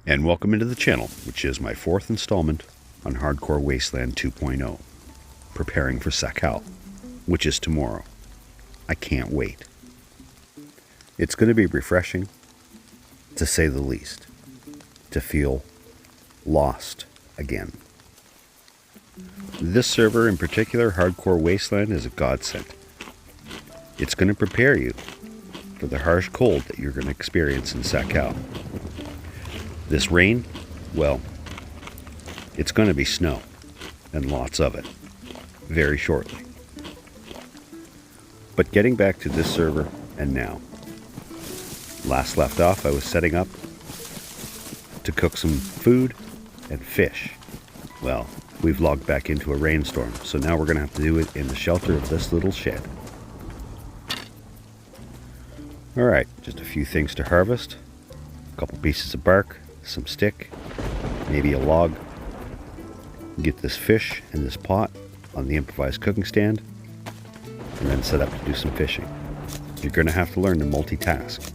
And welcome into the channel, which is my fourth installment on Hardcore Wasteland 2.0, preparing for Sakhal, which is tomorrow. I can't wait. It's going to be refreshing, to say the least, to feel lost again. This server in particular, Hardcore Wasteland, is a godsend. It's going to prepare you for the harsh cold that you're going to experience in Sakhal. This rain, well, it's going to be snow, and lots of it, very shortly. But getting back to this server and now. Last left off, I was setting up to cook some food and fish. Well, we've logged back into a rainstorm, so now we're going to have to do it in the shelter of this little shed. Alright, just a few things to harvest. A couple pieces of bark, some stick, maybe a log. Get this fish in this pot on the improvised cooking stand, and then set up to do some fishing. You're going to have to learn to multitask.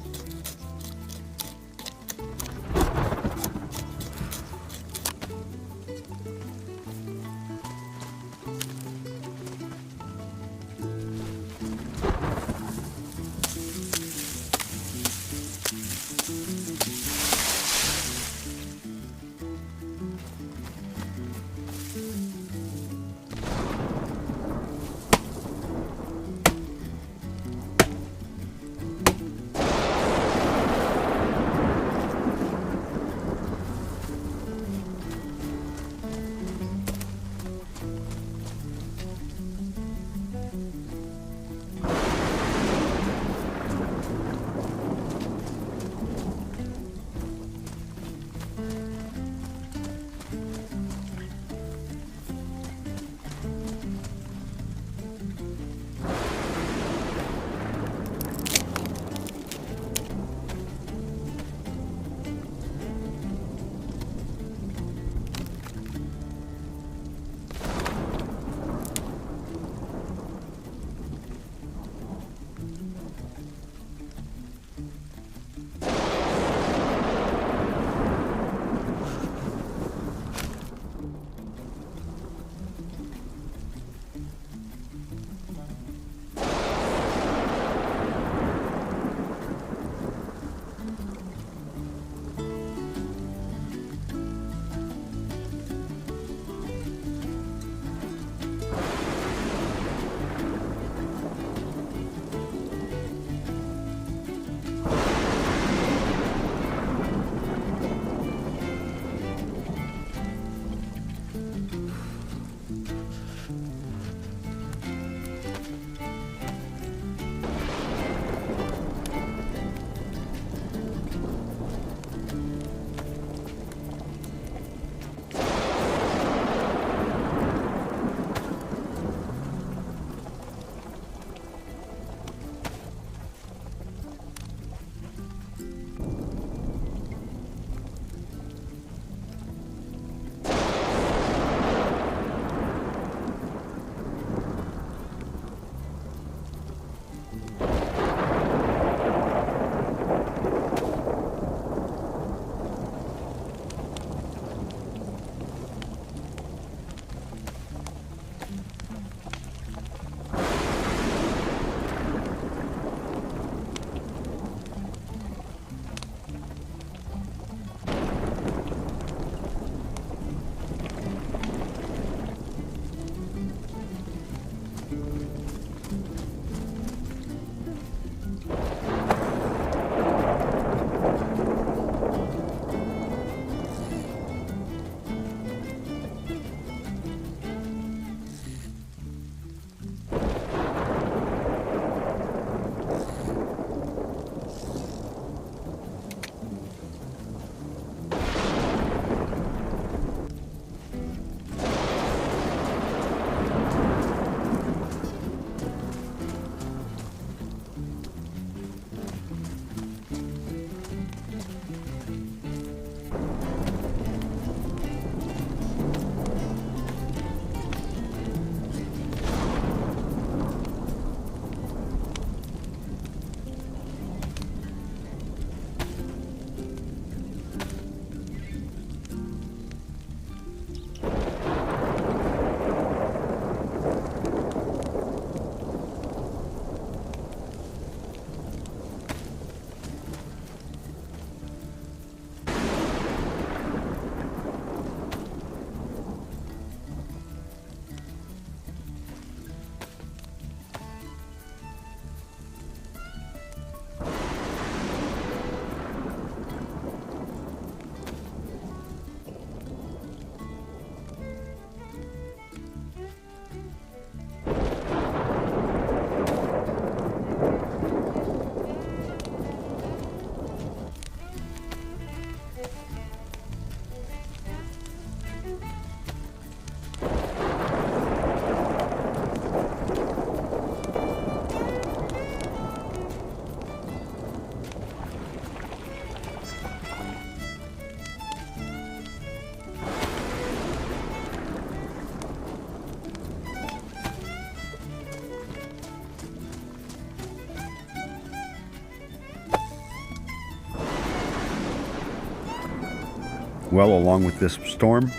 Well, along with this storm,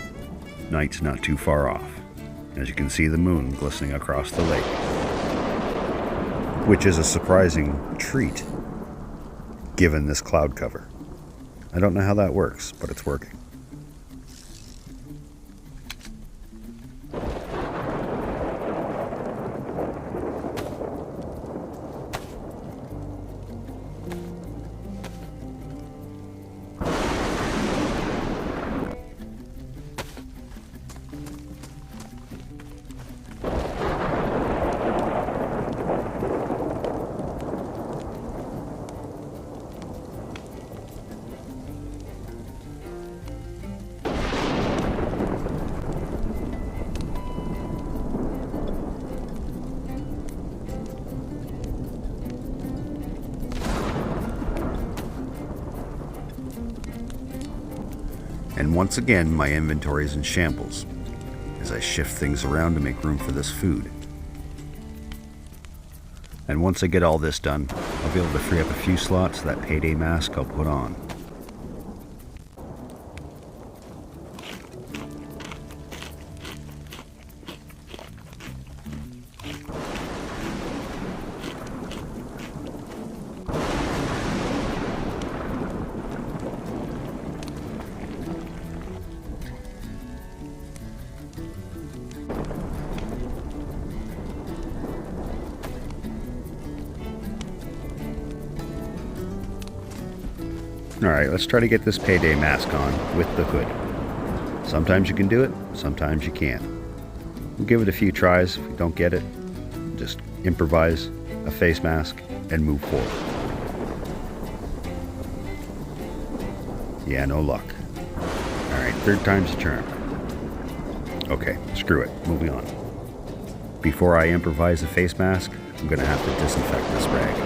night's not too far off. As you can see the moon glistening across the lake, which is a surprising treat given this cloud cover. I don't know how that works, but it's working. And once again, my inventory is in shambles as I shift things around to make room for this food. And once I get all this done, I'll be able to free up a few slots for that payday mask I'll put on. Alright, let's try to get this payday mask on with the hood. Sometimes you can do it, sometimes you can't. We'll give it a few tries. If we don't get it, just improvise a face mask and move forward. Yeah, no luck. Alright, third time's the charm. Okay, screw it, moving on. Before I improvise a face mask, I'm gonna have to disinfect this rag.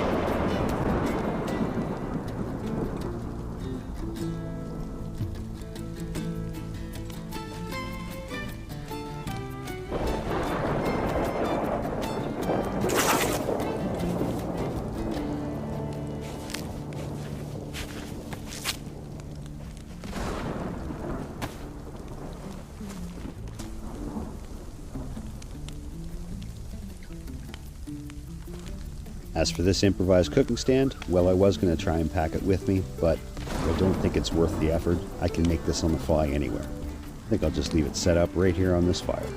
As for this improvised cooking stand, well, I was going to try and pack it with me, but I don't think it's worth the effort. I can make this on the fly anywhere. I think I'll just leave it set up right here on this fire.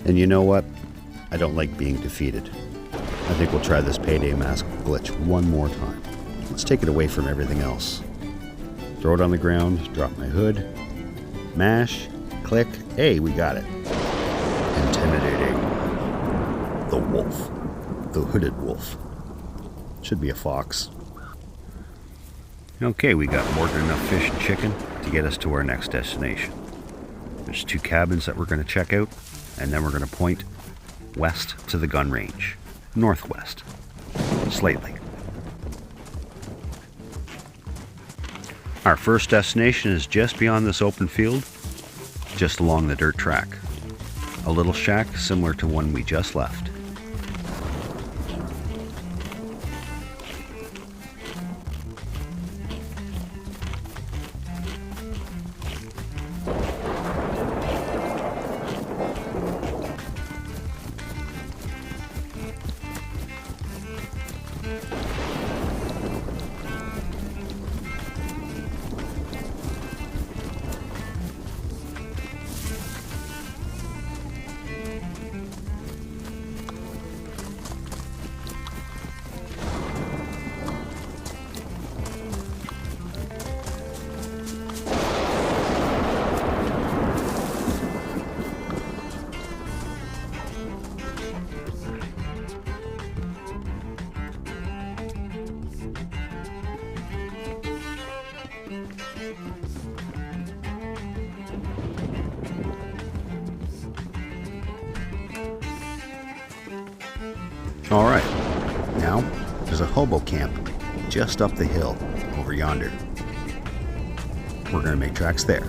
And you know what? I don't like being defeated. I think we'll try this payday mask glitch one more time. Let's take it away from everything else. Throw it on the ground, drop my hood, mash, click, hey, we got it. Intimidating. The wolf. The hooded wolf. Should be a fox. Okay, we got more than enough fish and chicken to get us to our next destination. There's 2 cabins that we're going to check out, and then we're going to point west to the gun range. Northwest. Slightly. Our first destination is just beyond this open field, just along the dirt track. A little shack similar to one we just left. Alright, now there's a hobo camp just up the hill over yonder. We're going to make tracks there.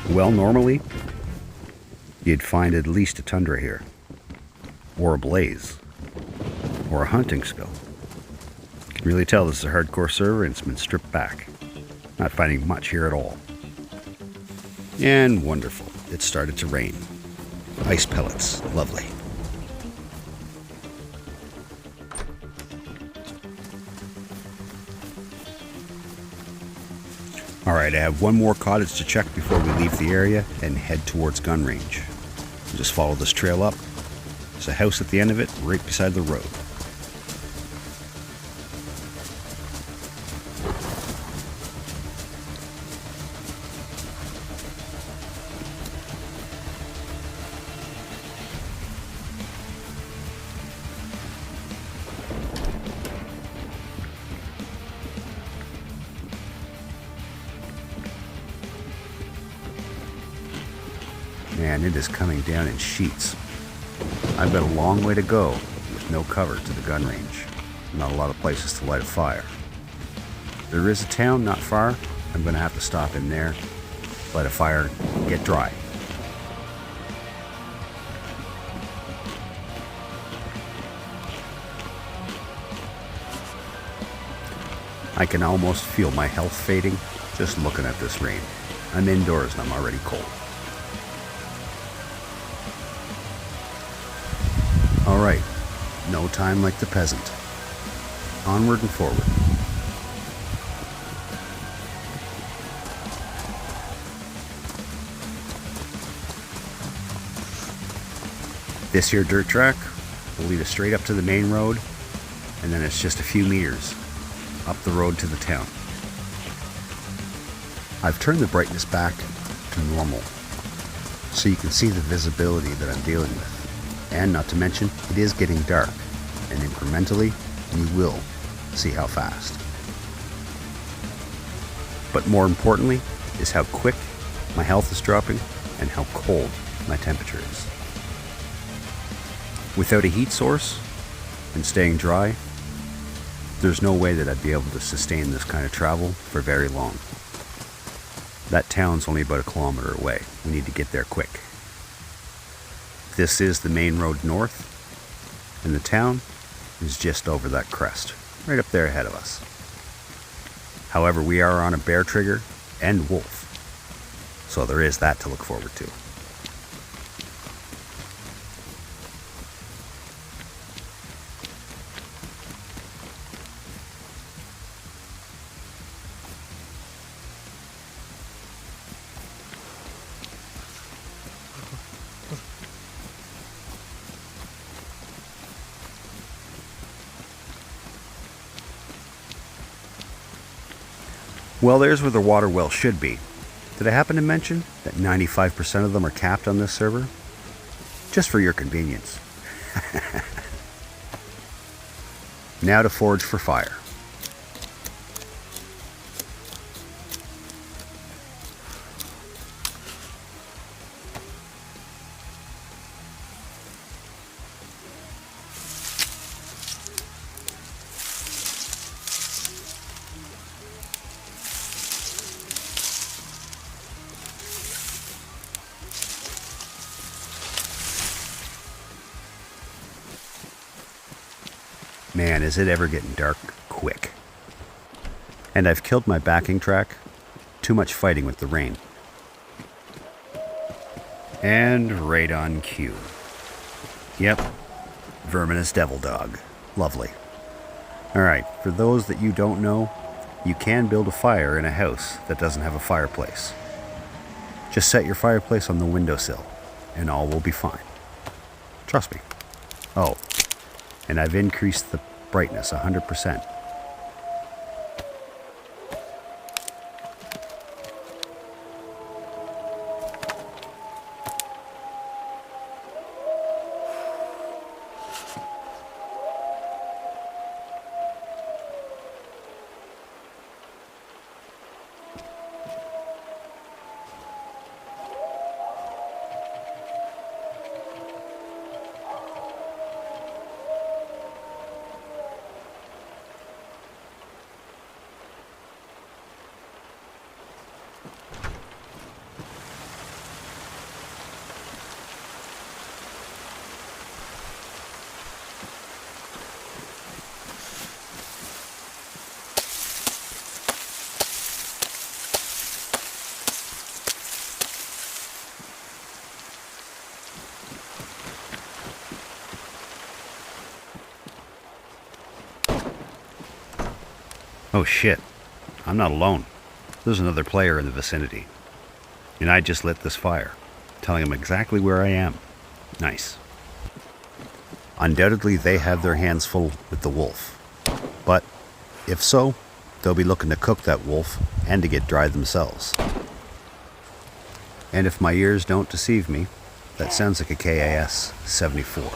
Well, normally, you'd find at least a tundra here, or a blaze, or a hunting skull. You can really tell this is a hardcore server and it's been stripped back. Not finding much here at all. And wonderful, it started to rain. Ice pellets, lovely. Alright, I have one more cottage to check before we leave the area and head towards gun range. Just follow this trail up. There's a house at the end of it, right beside the road. Man, it is coming down in sheets. I've got a long way to go with no cover to the gun range. Not a lot of places to light a fire. There is a town not far. I'm going to have to stop in there, light a fire, get dry. I can almost feel my health fading just looking at this rain. I'm indoors and I'm already cold. Alright, no time like the peasant. Onward and forward. This here dirt track will lead us straight up to the main road, and then it's just a few meters up the road to the town. I've turned the brightness back to normal, so you can see the visibility that I'm dealing with. And not to mention, it is getting dark, and incrementally, you will see how fast. But more importantly, is how quick my health is dropping and how cold my temperature is. Without a heat source and staying dry, there's no way that I'd be able to sustain this kind of travel for very long. That town's only about 1 kilometer away. We need to get there quick. This is the main road north, and the town is just over that crest, right up there ahead of us. However, we are on a bear trigger and wolf, so there is that to look forward to. Well, there's where the water well should be. Did I happen to mention that 95% of them are capped on this server? Just for your convenience. Now to forage for fire. Man, is it ever getting dark quick. And I've killed my backing track. Too much fighting with the rain. And right on cue. Yep, Verminous Devil Dog. Lovely. Alright, for those that you don't know, you can build a fire in a house that doesn't have a fireplace. Just set your fireplace on the windowsill, and all will be fine. Trust me. Oh, and I've increased the brightness 100%. Oh shit, I'm not alone. There's another player in the vicinity. And I just lit this fire, telling them exactly where I am. Nice. Undoubtedly, they have their hands full with the wolf. But if so, they'll be looking to cook that wolf and to get dried themselves. And if my ears don't deceive me, that sounds like a KAS 74.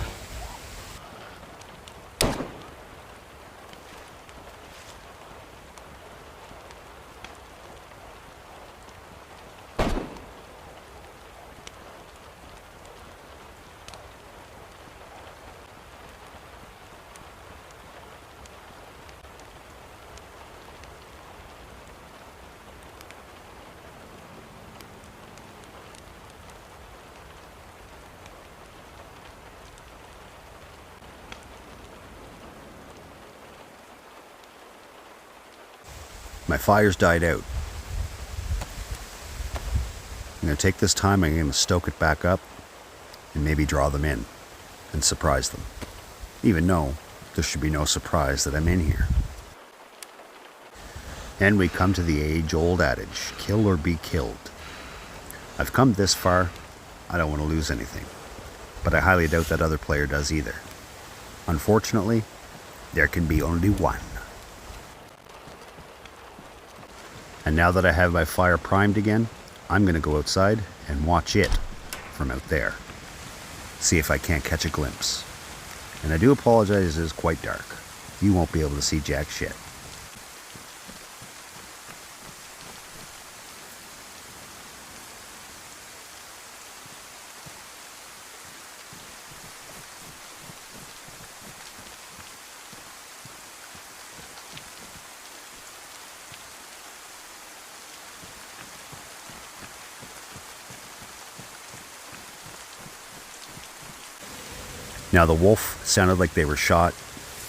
My fire's died out. I'm going to take this time, I'm going to stoke it back up and maybe draw them in and surprise them. Even though there should be no surprise that I'm in here. And we come to the age-old adage, kill or be killed. I've come this far, I don't want to lose anything. But I highly doubt that other player does either. Unfortunately, there can be only one. And now that I have my fire primed again, I'm going to go outside and watch it from out there. See if I can't catch a glimpse. And I do apologize, it is quite dark. You won't be able to see jack shit. Now the wolf sounded like they were shot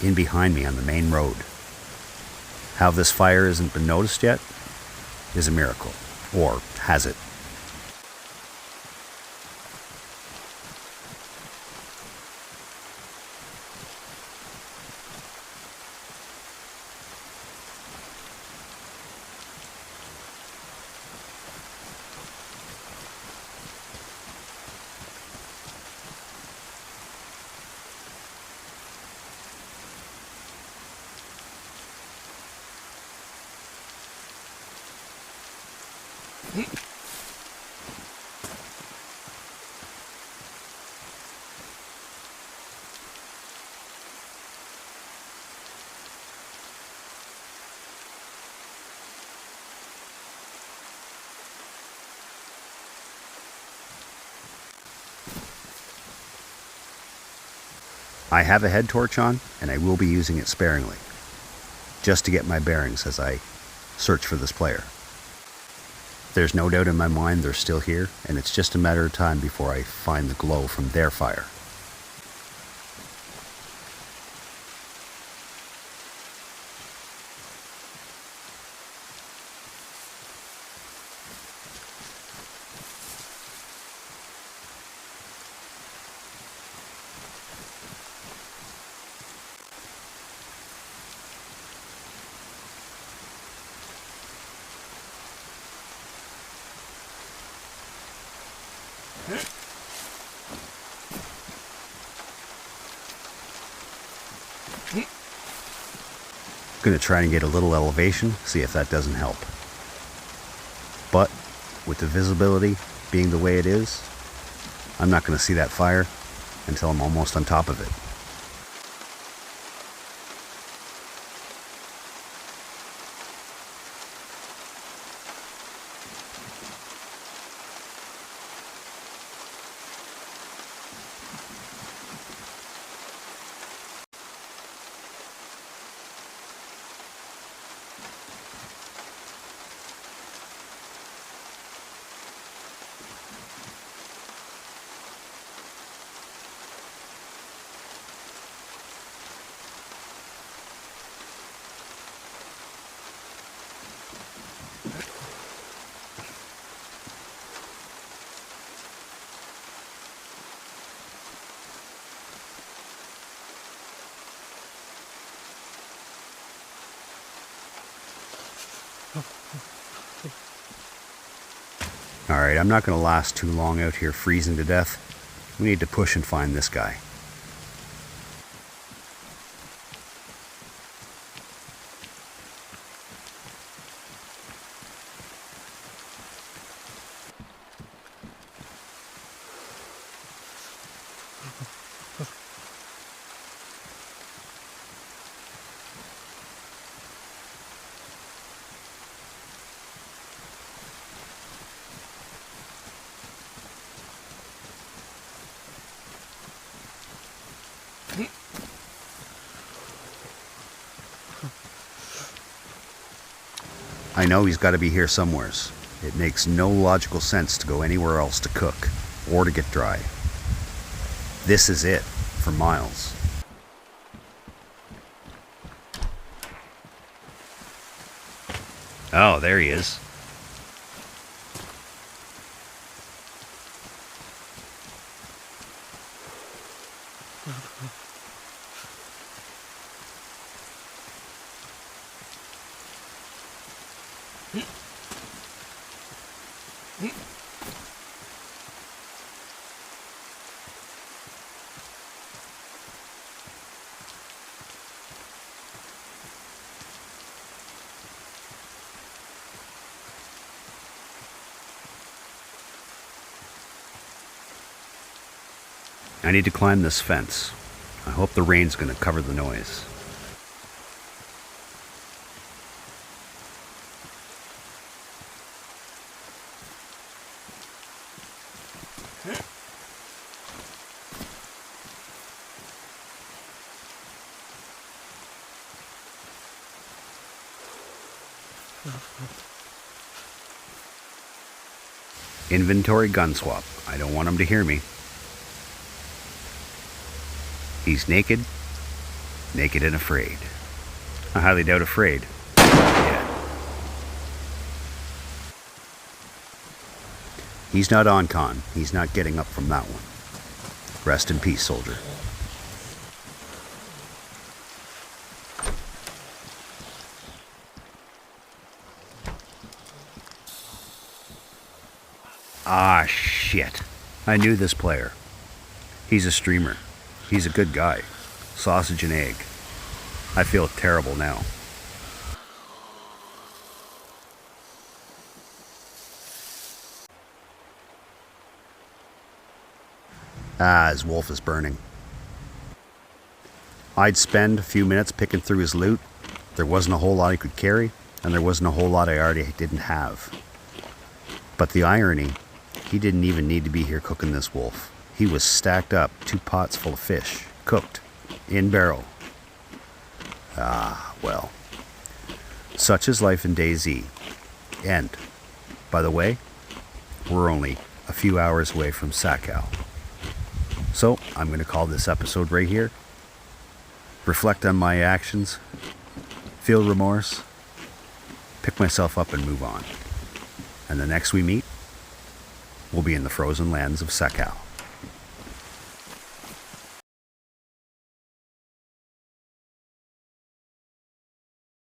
in behind me on the main road. How this fire hasn't been noticed yet is a miracle. Or has it? I have a head torch on, and I will be using it sparingly, just to get my bearings as I search for this player. There's no doubt in my mind they're still here, and it's just a matter of time before I find the glow from their fire. I'm going to try and get a little elevation, see if that doesn't help. But with the visibility being the way it is, I'm not going to see that fire until I'm almost on top of it. Alright, I'm not going to last too long out here freezing to death. We need to push and find this guy. I know he's got to be here somewheres. It makes no logical sense to go anywhere else to cook or to get dry. This is it for miles. Oh, there he is. I need to climb this fence. I hope the rain's going to cover the noise. Inventory gun swap. I don't want him to hear me. He's naked, naked and afraid. I highly doubt afraid. Yeah. He's not on con. He's not getting up from that one. Rest in peace, soldier. Ah, shit. I knew this player. He's a streamer. He's a good guy. Sausage and egg. I feel terrible now. Ah, his wolf is burning. I'd spend a few minutes picking through his loot. There wasn't a whole lot he could carry, and there wasn't a whole lot I already didn't have. But the irony, he didn't even need to be here cooking this wolf. He was stacked up, 2 pots full of fish, cooked, in barrel. Ah, well. Such is life in DayZ. And, by the way, we're only a few hours away from Sakhal. So, I'm going to call this episode right here. Reflect on my actions, feel remorse, pick myself up and move on. And the next we meet, we'll be in the frozen lands of Sakhal.